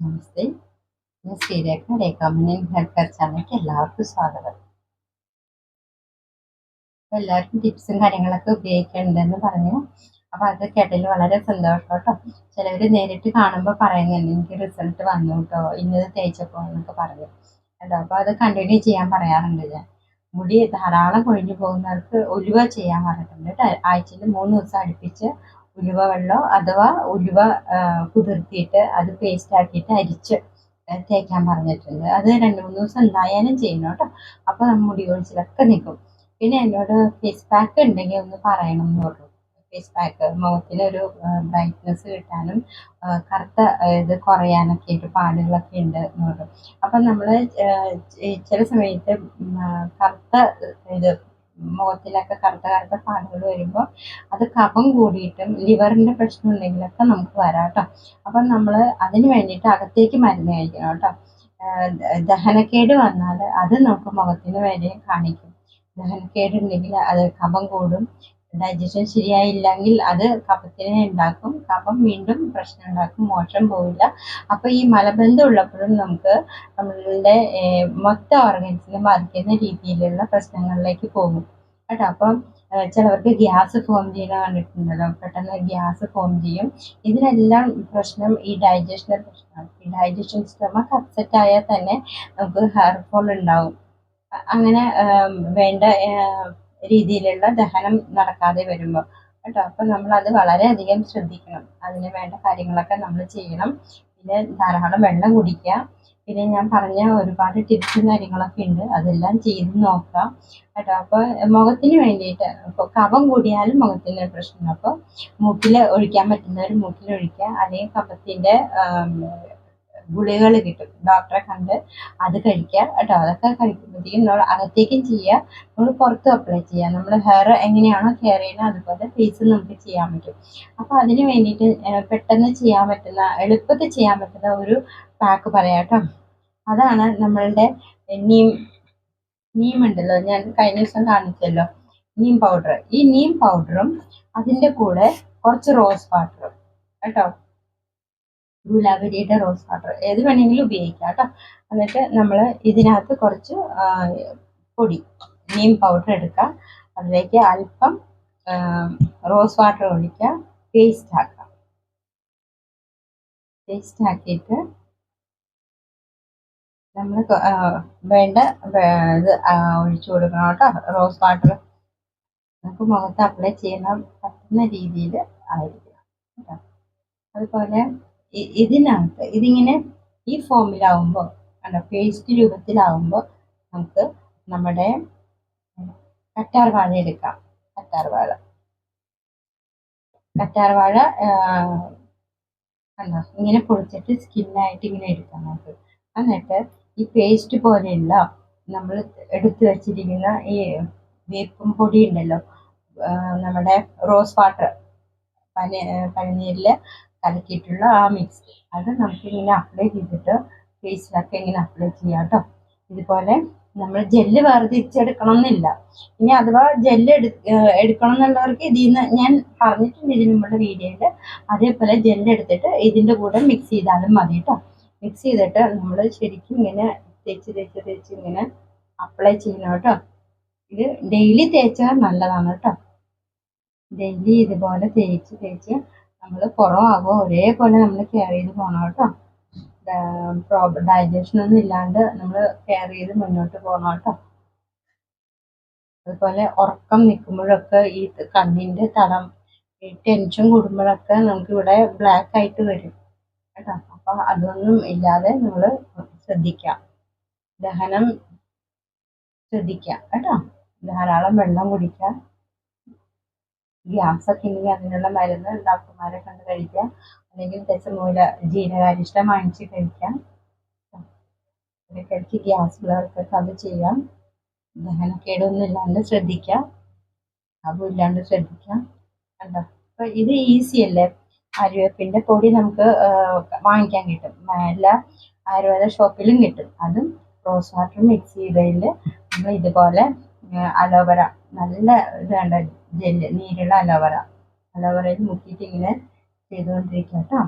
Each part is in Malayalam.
നമസ്തേ. ഞാൻ ശ്രീരേഖ. രേഖാമണി ഹെയർ കെയർ ചാനലിലേക്ക് എല്ലാവർക്കും സ്വാഗതം. അപ്പോൾ എല്ലാവർക്കും ടിപ്സും കാര്യങ്ങളൊക്കെ ഉപയോഗിക്കുന്നുണ്ടെന്ന് പറഞ്ഞു. അപ്പോൾ അത് കേട്ടതിൽ വളരെ സന്തോഷം കേട്ടോ. ചിലവർ നേരിട്ട് കാണുമ്പോൾ പറയുന്നുണ്ട് എനിക്ക് റിസൾട്ട് വന്നു കേട്ടോ, ഇന്നത് തേച്ചപ്പോൾ എന്നൊക്കെ പറഞ്ഞു കേട്ടോ. അപ്പോൾ അത് കണ്ടിന്യൂ ചെയ്യാൻ പറയാറുണ്ട് ഞാൻ. മുടി ധാരാളം കൊഴിഞ്ഞു പോകുന്നവർക്ക് ഉലുവ ചെയ്യാൻ പറഞ്ഞിട്ടുണ്ട് കേട്ടോ. ആഴ്ചയിൽ 3 ദിവസം അടുപ്പിച്ച് ഉലുവ വെള്ളം അഥവാ ഉലുവ കുതിർത്തിയിട്ട് അത് പേസ്റ്റ് ആക്കിയിട്ട് അരിച്ച് തേക്കാൻ പറഞ്ഞിട്ടുണ്ട്. അത് 2-3 ദിവസം എന്തായാലും ചെയ്യണം കേട്ടോ. അപ്പോൾ മുടി കൊഴിച്ചിലൊക്കെ നിൽക്കും. പിന്നെ എന്നോട് ഫേസ് പാക്ക് ഉണ്ടെങ്കിൽ ഒന്ന് പറയണം എന്ന് പറഞ്ഞു. ഫേസ് പാക്ക് മുഖത്തിനൊരു ബ്രൈറ്റ്നസ് കിട്ടാനും കറുത്ത ഇത് കുറയാനൊക്കെ ആയിട്ട് പാടുകളൊക്കെ ഉണ്ട് എന്ന് പറഞ്ഞു. അപ്പം നമ്മൾ ചില സമയത്ത് കറുത്ത ഇത് മുഖത്തിലൊക്കെ കറുത്ത പാടുകൾ വരുമ്പോൾ അത് കഫം കൂടിയിട്ടും ലിവറിൻ്റെ പ്രശ്നം ഉണ്ടെങ്കിലൊക്കെ നമുക്ക് വരാം കേട്ടോ. അപ്പം നമ്മൾ അതിന് വേണ്ടിയിട്ട് അകത്തേക്ക് മരുന്ന് കഴിക്കണം കേട്ടോ. ദഹനക്കേട് വന്നാൽ അത് നമുക്ക് മുഖത്തിന് വരെ കാണിക്കും. ദഹനക്കേടുണ്ടെങ്കിൽ അത് കഫം കൂടും. ഡൈജഷൻ ശരിയായില്ലെങ്കിൽ അത് കഫത്തിനെ ഉണ്ടാക്കും. കഫം വീണ്ടും പ്രശ്നം ഉണ്ടാക്കും, മോശം പോവില്ല. അപ്പോൾ ഈ മലബന്ധം ഉള്ളപ്പോഴും നമുക്ക് നമ്മളുടെ മൊത്തം ഓർഗൻസിനെ ബാധിക്കുന്ന രീതിയിലുള്ള പ്രശ്നങ്ങളിലേക്ക് പോകും കേട്ടോ. അപ്പം ചിലവർക്ക് ഗ്യാസ് ഫോം ചെയ്യുന്ന കണ്ടിട്ടുണ്ടല്ലോ, പെട്ടെന്ന് ഗ്യാസ് ഫോം ചെയ്യും. ഇതിനെല്ലാം പ്രശ്നം ഈ ഡൈജഷൻ്റെ പ്രശ്നമാണ്. ഈ ഡൈജഷൻ സ്റ്റൊമക്ക് അപ്സെറ്റ് ആയാൽ തന്നെ നമുക്ക് ഹെയർ ഫോൾ ഉണ്ടാവും. അങ്ങനെ വേണ്ട രീതിയിലുള്ള ദഹനം നടക്കാതെ വരുമ്പോൾ കേട്ടോ. അപ്പം നമ്മളത് വളരെയധികം ശ്രദ്ധിക്കണം. അതിന് വേണ്ട കാര്യങ്ങളൊക്കെ നമ്മൾ ചെയ്യണം. പിന്നെ ധാരാളം വെള്ളം കുടിക്കുക. പിന്നെ ഞാൻ പറഞ്ഞ ഒരുപാട് ടിപ്സും കാര്യങ്ങളൊക്കെ ഉണ്ട്, അതെല്ലാം ചെയ്ത് നോക്കാം കേട്ടോ. അപ്പോൾ മുഖത്തിന് വേണ്ടിയിട്ട് ഇപ്പോൾ കഫം കൂടിയാലും മുഖത്തിന് പ്രശ്നം. അപ്പോൾ മൂക്കിൽ ഒഴിക്കാൻ പറ്റുന്നവർ മൂക്കിൽ ഒഴിക്കുക. അല്ലെങ്കിൽ കഫത്തിൻ്റെ ഗുളികകൾ കിട്ടും, ഡോക്ടറെ കണ്ട് അത് കഴിക്കുക കേട്ടോ. അതൊക്കെ കഴിക്കുമ്പോഴത്തേക്കും നമ്മൾ അകത്തേക്കും ചെയ്യുക, നമ്മൾ പുറത്തും അപ്ലൈ ചെയ്യുക. നമ്മൾ ഹെയർ എങ്ങനെയാണോ കെയർ ചെയ്യുന്നത് അതുപോലെ ഫേസ് നമുക്ക് ചെയ്യാൻ പറ്റും. അപ്പോൾ അതിന് വേണ്ടിയിട്ട് പെട്ടെന്ന് ചെയ്യാൻ പറ്റുന്ന, എളുപ്പത്തിൽ ചെയ്യാൻ പറ്റുന്ന ഒരു പാക്ക് പറയാം കേട്ടോ. അതാണ് നമ്മളുടെ നീം ഉണ്ടല്ലോ, ഞാൻ കഴിഞ്ഞ ദിവസം കാണിച്ചല്ലോ, നീം പൗഡർ. ഈ നീം പൗഡറും അതിൻ്റെ കൂടെ കുറച്ച് റോസ് വാട്ടറും കേട്ടോ. ഗുലാബരിയുടെ റോസ് വാട്ടർ ഏത് വേണമെങ്കിലും ഉപയോഗിക്കാം കേട്ടോ. എന്നിട്ട് നമ്മൾ ഇതിനകത്ത് കുറച്ച് പൊടി നീം പൗഡർ എടുക്കുക, അതിലേക്ക് അല്പം റോസ് വാട്ടർ ഒഴിക്കുക, പേസ്റ്റ് ആക്കുക. പേസ്റ്റ് ആക്കിയിട്ട് നമ്മൾ വേണ്ട ഇത് ഒഴിച്ചു കൊടുക്കണം കേട്ടോ. റോസ് വാട്ടർ നമുക്ക് മുഖത്ത് അപ്ലൈ ചെയ്യാൻ പറ്റുന്ന രീതിയിൽ ആയിരിക്കണം കേട്ടോ. അതുപോലെ ഇതിനകത്ത് ഇതിങ്ങനെ ഈ ഫോമിലാവുമ്പോൾ കണ്ടോ, പേസ്റ്റ് രൂപത്തിലാവുമ്പോൾ നമുക്ക് നമ്മുടെ കറ്റാർവാഴ എടുക്കാം. കറ്റാർവാഴ കണ്ടോ, ഇങ്ങനെ പൊടിച്ചിട്ട് സ്കിന്നായിട്ട് ഇങ്ങനെ എടുക്കാം നമുക്ക്. എന്നിട്ട് ഈ പേസ്റ്റ് പോലെയുള്ള നമ്മൾ എടുത്തു വച്ചിരിക്കുന്ന ഈ വേപ്പും പൊടി ഉണ്ടല്ലോ, നമ്മുടെ റോസ് വാട്ടർ പനിനീരിൽ കലക്കിയിട്ടുള്ള ആ മിക്സ്, അത് നമുക്കിങ്ങനെ അപ്ലൈ ചെയ്തിട്ട് ഫേസിലൊക്കെ ഇങ്ങനെ അപ്ലൈ ചെയ്യാം കേട്ടോ. ഇതുപോലെ നമ്മൾ ജെല്ല് വേർതിരിച്ചെടുക്കണം എന്നില്ല. ഇനി അഥവാ ജെല്ല് എടുക്കണം എന്നുള്ളവർക്ക് ഇതിൽ നിന്ന് ഞാൻ പറഞ്ഞിട്ടുണ്ട് ഇതിന് മുമ്പുള്ള വീഡിയോയിൽ. അതേപോലെ ജെല്ല് എടുത്തിട്ട് ഇതിൻ്റെ കൂടെ മിക്സ് ചെയ്താലും മതി കേട്ടോ. മിക്സ് ചെയ്തിട്ട് നമ്മൾ ശരിക്കും ഇങ്ങനെ തേച്ച് ഇങ്ങനെ അപ്ലൈ ചെയ്യണം കേട്ടോ. ഇത് ഡെയിലി തേച്ചാൽ നല്ലതാണ് കേട്ടോ. ഡെയിലി ഇതുപോലെ തേച്ച് നമ്മൾ പുറമാകുമ്പോൾ ഒരേപോലെ നമ്മൾ കെയർ ചെയ്ത് പോകണം കേട്ടോ. ഡൈജഷൻ ഒന്നും ഇല്ലാണ്ട് നമ്മൾ കെയർ ചെയ്ത് മുന്നോട്ട് പോകണം കേട്ടോ. അതുപോലെ ഉറക്കം നിൽക്കുമ്പോഴൊക്കെ ഈ കണ്ണിൻ്റെ തടം, ഈ ടെൻഷൻ കൂടുമ്പോഴൊക്കെ നമുക്കിവിടെ ബ്ലാക്ക് ആയിട്ട് വരും കേട്ടോ. അപ്പോൾ അതൊന്നും ഇല്ലാതെ നമ്മൾ ശ്രദ്ധിക്കാം. ദഹനം ശ്രദ്ധിക്കാം കേട്ടോ. ധാരാളം വെള്ളം കുടിക്കുക. ഗ്യാസൊക്കെ ഉണ്ടെങ്കിൽ അതിനുള്ള മരുന്ന് ഡോക്ടർമാരെ കണ്ട് കഴിക്കാം. അല്ലെങ്കിൽ ദശമൂല ജീരകാരിഷ്ടം വാങ്ങിച്ച് കഴിക്കാം. ഇടയ്ക്കിടയ്ക്ക് ഗ്യാസ് ഉള്ളവർക്കൊക്കെ അത് ചെയ്യാം. ദഹനക്കേടൊന്നും ഇല്ലാണ്ട് ശ്രദ്ധിക്കാം, അതും ഇല്ലാണ്ട് ശ്രദ്ധിക്കാം കണ്ടോ. അപ്പോൾ ഇത് ഈസി അല്ലേ. ആര്യവേപ്പിൻ്റെ പൊടി നമുക്ക് വാങ്ങിക്കാൻ കിട്ടും, എല്ലാ ആയുർവേദ ഷോപ്പിലും കിട്ടും. അതും റോസ് വാട്ടർ മിക്സ് ചെയ്തതിൽ നമ്മൾ ഇതുപോലെ അലോവേര, നല്ല ഇത് വേണ്ട ജെല്ല്, നീരുള്ള അലോവേരയിൽ മുക്കിയിട്ട് ഇങ്ങനെ ചെയ്തുകൊണ്ടിരിക്കുക കേട്ടോ.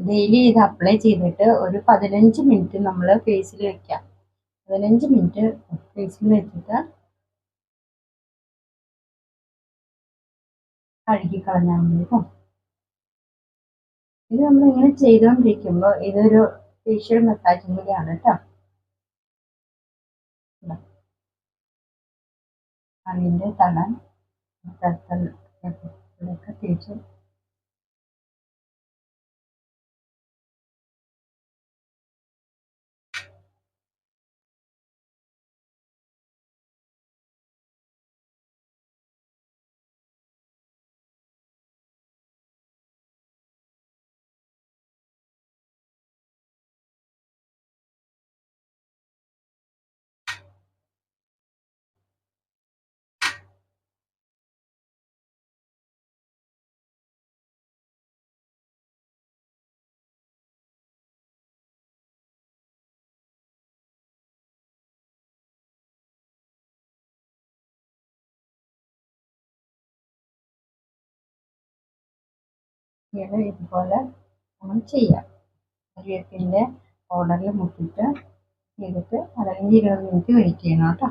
ഡെയിലി ഇത് അപ്ലൈ ചെയ്തിട്ട് ഒരു 15 മിനിറ്റ് നമ്മൾ ഫേസിൽ വെക്കാം. 15 മിനിറ്റ് ഫേസിൽ വെച്ചിട്ട് കഴുകി കളഞ്ഞാൽ മതി കേട്ടോ. ഇത് നമ്മൾ ഇങ്ങനെ ചെയ്തുകൊണ്ടിരിക്കുമ്പോൾ ഇതൊരു ഫേഷ്യൽ മസാജും കൂടിയാണ് കേട്ടോ. അതിൻ്റെ തടം സ്ഥലത്തൊക്കെ തേച്ച് ഇങ്ങനെ ഇതുപോലെ നമ്മൾ ചെയ്യാം. കരിവേപ്പിൻ്റെ പൗഡറിൽ മുക്കിയിട്ട് ചെയ്തിട്ട് 15-20 മിനിറ്റ് വെയിറ്റ് ചെയ്യണം കേട്ടോ.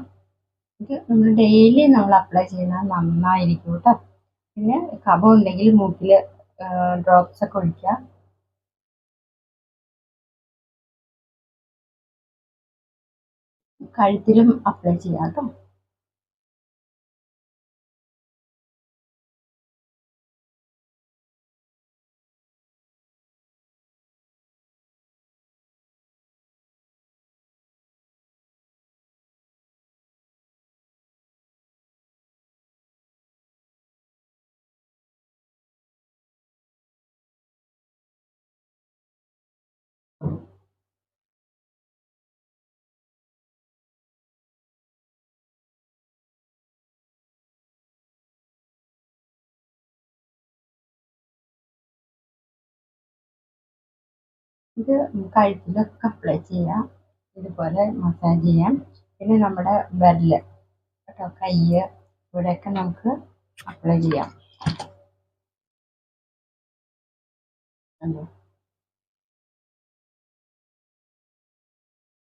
ഇത് നമ്മൾ ഡെയിലി നമ്മൾ അപ്ലൈ ചെയ്യുന്നത് നന്നായിരിക്കും കേട്ടോ. പിന്നെ കഫം ഉണ്ടെങ്കിൽ മൂക്കിൽ ഡ്രോപ്സ് ഒക്കെ ഒഴിക്കുക. കഴുത്തിലും അപ്ലൈ ചെയ്യാം കേട്ടോ. ഇത് കഴുത്തിലൊക്കെ അപ്ലൈ ചെയ്യാം. ഇതുപോലെ മസാജ് ചെയ്യാം. പിന്നെ നമ്മുടെ വിരല് കേട്ടോ, കൈ ഇവിടെയൊക്കെ നമുക്ക് അപ്ലൈ ചെയ്യാം.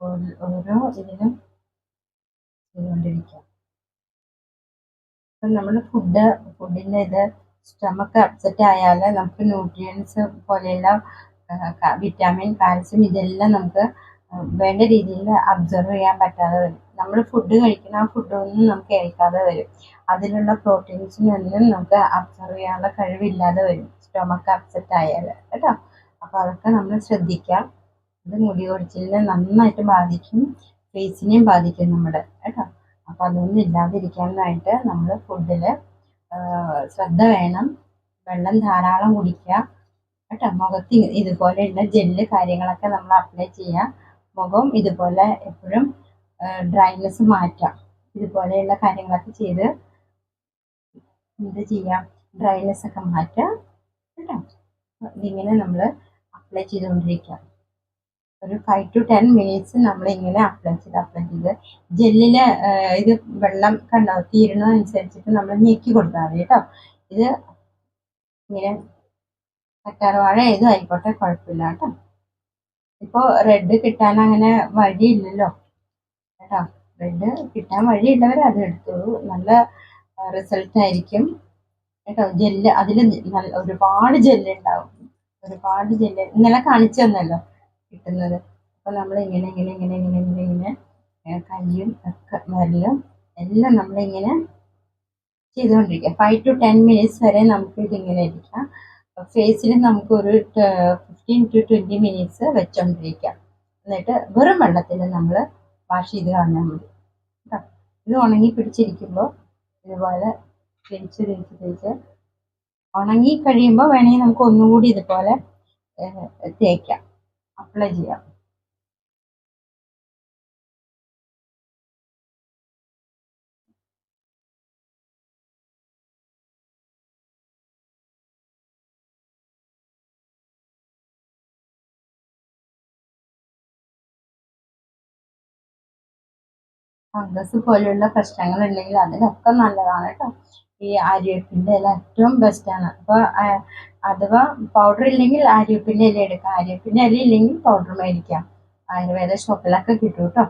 ഓരോ ഇതിലും ചെയ്തുകൊണ്ടിരിക്കാം. ഇപ്പം നമ്മൾ ഫുഡിൻ്റെ ഇത് സ്റ്റമക്ക് അപ്സെറ്റ് ആയാൽ നമുക്ക് ന്യൂട്രിയൻസ് പോലെയുള്ള വിറ്റാമിൻ, കാൽസ്യം ഇതെല്ലാം നമുക്ക് വേണ്ട രീതിയിൽ അബ്സർവ് ചെയ്യാൻ പറ്റാതെ വരും. നമ്മൾ ഫുഡ് കഴിക്കുന്ന ആ ഫുഡൊന്നും നമുക്ക് ഏൽക്കാതെ വരും. അതിലുള്ള പ്രോട്ടീൻസിനൊന്നും നമുക്ക് അബ്സർവ് ചെയ്യാനുള്ള കഴിവില്ലാതെ വരും സ്റ്റൊമക്ക് അപ്സെറ്റ് ആയാൽ കേട്ടോ. അപ്പോൾ അതൊക്കെ നമ്മൾ ശ്രദ്ധിക്കാം. ഇത് മുടി കൊഴിച്ചിലിനെ നന്നായിട്ട് ബാധിക്കും, ഫേസിനെയും ബാധിക്കും നമ്മുടെ കേട്ടോ. അപ്പോൾ അതൊന്നും ഇല്ലാതിരിക്കാനായിട്ട് നമ്മൾ ഫുഡിൽ ശ്രദ്ധ വേണം. വെള്ളം ധാരാളം കുടിക്കുക കേട്ടോ. മുഖത്ത് ഇതുപോലെയുള്ള ജെല്ല് കാര്യങ്ങളൊക്കെ നമ്മൾ അപ്ലൈ ചെയ്യുക. മുഖം ഇതുപോലെ എപ്പോഴും ഡ്രൈനെസ് മാറ്റാം. ഇതുപോലെയുള്ള കാര്യങ്ങളൊക്കെ ചെയ്ത് എന്ത് ചെയ്യാം, ഡ്രൈനെസ് ഒക്കെ മാറ്റാം കേട്ടോ. ഇതിങ്ങനെ നമ്മൾ അപ്ലൈ ചെയ്തുകൊണ്ടിരിക്കുക. ഒരു 5 to 10 മിനിറ്റ്സ് നമ്മളിങ്ങനെ അപ്ലൈ ചെയ്ത് ജെല്ലിൽ ഇത് വെള്ളം കണ്ടോ തീരുന്നതനുസരിച്ചിട്ട് നമ്മൾ ഞെക്കി കൊടുത്താൽ മതി കേട്ടോ. ഇത് ഇങ്ങനെ കറ്റാർവാഴ ഏതും ആയിക്കോട്ടെ, കുഴപ്പമില്ല കേട്ടോ. ഇപ്പോൾ റെഡ് കിട്ടാൻ അങ്ങനെ വഴിയില്ലല്ലോ കേട്ടോ. റെഡ് കിട്ടാൻ വഴിയുള്ളവർ അത് എടുത്തോളൂ, നല്ല റിസൾട്ട് ആയിരിക്കും കേട്ടോ. ജെല്ല് അതിൽ ഒരുപാട് ജെല്ല് ഉണ്ടാവും, ഒരുപാട് ജെല്ല് ഇന്നലെ കാണിച്ചു തന്നല്ലോ കിട്ടുന്നത്. അപ്പോൾ നമ്മൾ ഇങ്ങനെ ഇങ്ങനെ ഇങ്ങനെ ഇങ്ങനെ ഇങ്ങനെ ഇങ്ങനെ കയ്യും ഒക്കെ വിരലും എല്ലാം നമ്മളിങ്ങനെ ചെയ്തുകൊണ്ടിരിക്കുക. 5 to 10 മിനിറ്റ്സ് വരെ നമുക്ക് ഇതിങ്ങനെ ഇരിക്കാം. ഫേസിൽ നമുക്ക് ഒരു 15 to 20 മിനിറ്റ്സ് വെച്ചോണ്ടിരിക്കാം. എന്നിട്ട് വെറും വെള്ളത്തിൽ നമ്മൾ വാഷ് ചെയ്ത് കളഞ്ഞാൽ മതി കേട്ടോ. ഇത് ഉണങ്ങി പിടിച്ചിരിക്കുമ്പോൾ ഇതുപോലെ തേച്ച് തേച്ച് തേച്ച് ഉണങ്ങി കഴിയുമ്പോൾ വേണമെങ്കിൽ നമുക്ക് ഒന്നുകൂടി ഇതുപോലെ തേക്കാം, അപ്ലൈ ചെയ്യാം. ഫംഗസ് പോലെയുള്ള പ്രശ്നങ്ങൾ ഉണ്ടെങ്കിൽ അതിനൊക്കെ നല്ലതാണ് കേട്ടോ. ഈ ആര്യവേപ്പിൻ്റെ ഇല ഏറ്റവും ബെസ്റ്റാണ്. അപ്പോൾ അഥവാ പൗഡർ ഇല്ലെങ്കിൽ ആര്യപ്പിൻ്റെ ഇല എടുക്കാം. ആര്യപ്പിൻ്റെ ഇല ഇല്ലെങ്കിൽ പൗഡർ മേടിക്കാം. ആയുർവേദ ഷോപ്പിലൊക്കെ കിട്ടും കേട്ടോ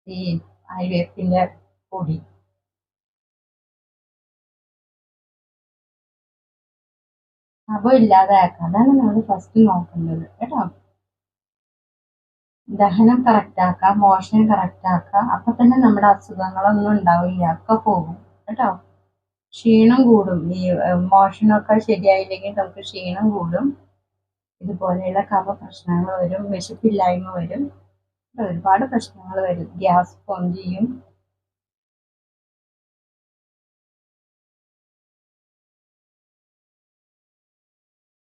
ഈ ആര്യവേപ്പിൻ്റെ പൊടി. അപ്പോൾ ഇല്ലാതാക്കാം. അതാണ് നമ്മൾ ഫസ്റ്റ് നോക്കേണ്ടത് കേട്ടോ. ദഹനം കറക്റ്റ് ആക്കുക, മോഷൻ കറക്റ്റ് ആക്കുക. അപ്പൊ തന്നെ നമ്മുടെ അസുഖങ്ങളൊന്നും ഉണ്ടാവില്ല, ഒക്കെ പോകും കേട്ടോ. ക്ഷീണം കൂടും. ഈ മോഷനൊക്കെ ശരിയായില്ലെങ്കിൽ നമുക്ക് ക്ഷീണം കൂടും. ഇതുപോലെയുള്ള കഫ പ്രശ്നങ്ങൾ വരും, വിശപ്പില്ലായ്മ വരും, ഒരുപാട് പ്രശ്നങ്ങൾ വരും. ഗ്യാസ് ഫോം ചെയ്യും.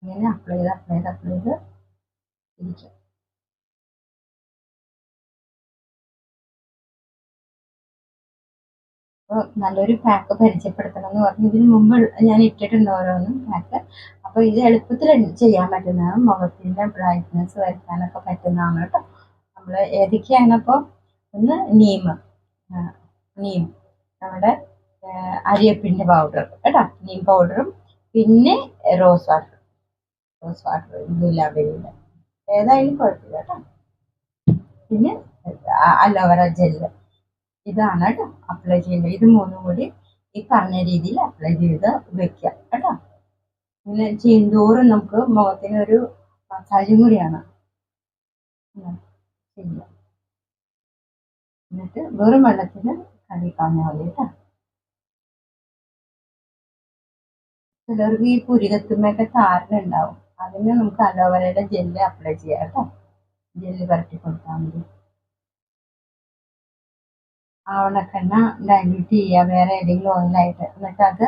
ഇങ്ങനെ അപ്ലൈ ചെയ്ത് ഇരിക്കും. അപ്പോൾ നല്ലൊരു പാക്ക് പരിചയപ്പെടുത്തണം എന്ന് പറഞ്ഞു. ഇതിന് മുമ്പ് ഞാൻ ഇട്ടിട്ടുണ്ട് ഓരോന്നും പാക്ക്. അപ്പോൾ ഇത് എളുപ്പത്തിൽ ചെയ്യാൻ പറ്റുന്നതാണ്. മുഖത്തിൻ്റെ ബ്രൈറ്റ്നസ് വരുത്താനൊക്കെ പറ്റുന്നതാണ് കേട്ടോ. നമ്മൾ ഏതൊക്കെയാണിപ്പോൾ ഒന്ന് നീം നമ്മുടെ അരിയപ്പിൻ്റെ പൗഡർ കേട്ടോ, നീം പൗഡറും പിന്നെ റോസ് വാട്ടർ ഗുലാബിയുടെ ഏതായാലും കുഴപ്പമില്ല കേട്ടോ. പിന്നെ അലോവേറ ജെല്ല്, ഇതാണ് കേട്ടോ അപ്ലൈ ചെയ്യേണ്ടത്. ഇത് മൂന്നും കൂടി ഈ പറഞ്ഞ രീതിയിൽ അപ്ലൈ ചെയ്ത് വെക്കുക കേട്ടോ. പിന്നെ ചെയ്യുന്തോറും നമുക്ക് മുഖത്തിന് ഒരു മസാജും കൂടിയാണ് ചെയ്യുക. എന്നിട്ട് വെറും വെള്ളത്തിൽ കഴുകിക്കളഞ്ഞാൽ മതി കേട്ടോ. ചിലർക്ക് ഈ പുരികത്തുമ്മയൊക്കെ താരനുണ്ടാവും, അതിന് നമുക്ക് അലോവേറയുടെ ജെല്ല് അപ്ലൈ ചെയ്യാം കേട്ടോ. ജെല്ല് പരട്ടി കൊടുത്താൽ മതി. ആവണക്കെണ്ണ ഡൈല്യൂട്ട് ചെയ്യുക വേറെ ഏതെങ്കിലും ഓയിലായിട്ട്, എന്നിട്ട് അത്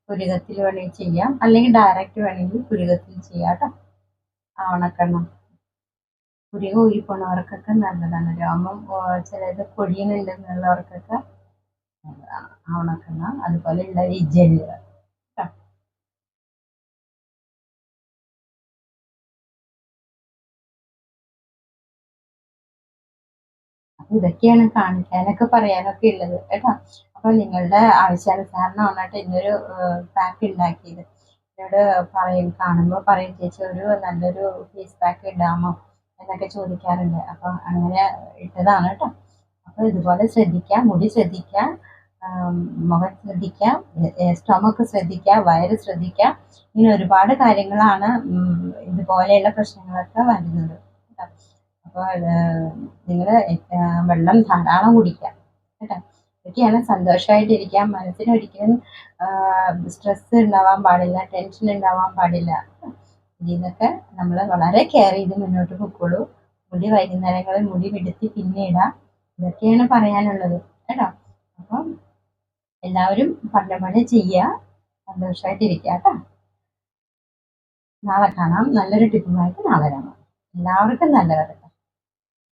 പുരികത്തിൽ വേണമെങ്കിൽ ചെയ്യാം, അല്ലെങ്കിൽ ഡയറക്റ്റ് വേണമെങ്കിൽ പുരികത്തിൽ ചെയ്യാം കേട്ടോ. ആവണക്കെണ്ണ പുരികം ഊരിപ്പോണവർക്കൊക്കെ നല്ലതാണ്. രോമം ചിലത് പൊടിയുന്നുണ്ടെന്നുള്ളവർക്കൊക്കെ ആവണക്കെണ്ണ, അതുപോലെയുള്ള ഈ ജെല്ല് കേട്ടോ. ഇതൊക്കെയാണ് കാണിക്കാനൊക്കെ പറയാനൊക്കെ ഉള്ളത് കേട്ടോ. അപ്പോൾ നിങ്ങളുടെ ആവശ്യാനുസരണമാണ് കേട്ടോ ഇന്നൊരു പാക്ക് ഉണ്ടാക്കിയത്. എന്നോട് കാണുമ്പോൾ പറയും, ചേച്ചി ഒരു നല്ലൊരു ഫേസ് പാക്ക് ഇടാമോ എന്നൊക്കെ ചോദിക്കാറുണ്ട്. അപ്പം അങ്ങനെ ഇട്ടതാണ് കേട്ടോ. അപ്പോൾ ഇതുപോലെ ശ്രദ്ധിക്കാം, മുടി ശ്രദ്ധിക്കാം, മുഖം ശ്രദ്ധിക്കാം, സ്റ്റൊമക്ക് ശ്രദ്ധിക്കാം, വയറ് ശ്രദ്ധിക്കാം. ഇങ്ങനെ ഒരുപാട് കാര്യങ്ങളാണ് ഇതുപോലെയുള്ള പ്രശ്നങ്ങളൊക്കെ വരുന്നത് കേട്ടോ. അപ്പോൾ നിങ്ങൾ വെള്ളം ധാരാളം കുടിക്കാം കേട്ടോ. ഇതൊക്കെയാണ് സന്തോഷമായിട്ടിരിക്കാം. മനസ്സിന് ഒരിക്കലും സ്ട്രെസ് ഉണ്ടാവാൻ പാടില്ല, ടെൻഷൻ ഉണ്ടാവാൻ പാടില്ല. ഇതിൽ നിന്നൊക്കെ നമ്മൾ വളരെ കെയർ ചെയ്ത് മുന്നോട്ട് പൊക്കോളൂ. മുടി വൈകുന്നേരങ്ങളിൽ മുടി വെടുത്തി പിന്നെ ഇടാം. ഇതൊക്കെയാണ് പറയാനുള്ളത് കേട്ടോ. അപ്പം എല്ലാവരും പറഞ്ഞ പോലെ ചെയ്യുക, സന്തോഷമായിട്ടിരിക്കുക കേട്ടോ. നാളെ കാണാം. നല്ലൊരു ടിപ്പുമായിട്ട് നാളെ കാണാം. എല്ലാവർക്കും നല്ലത്.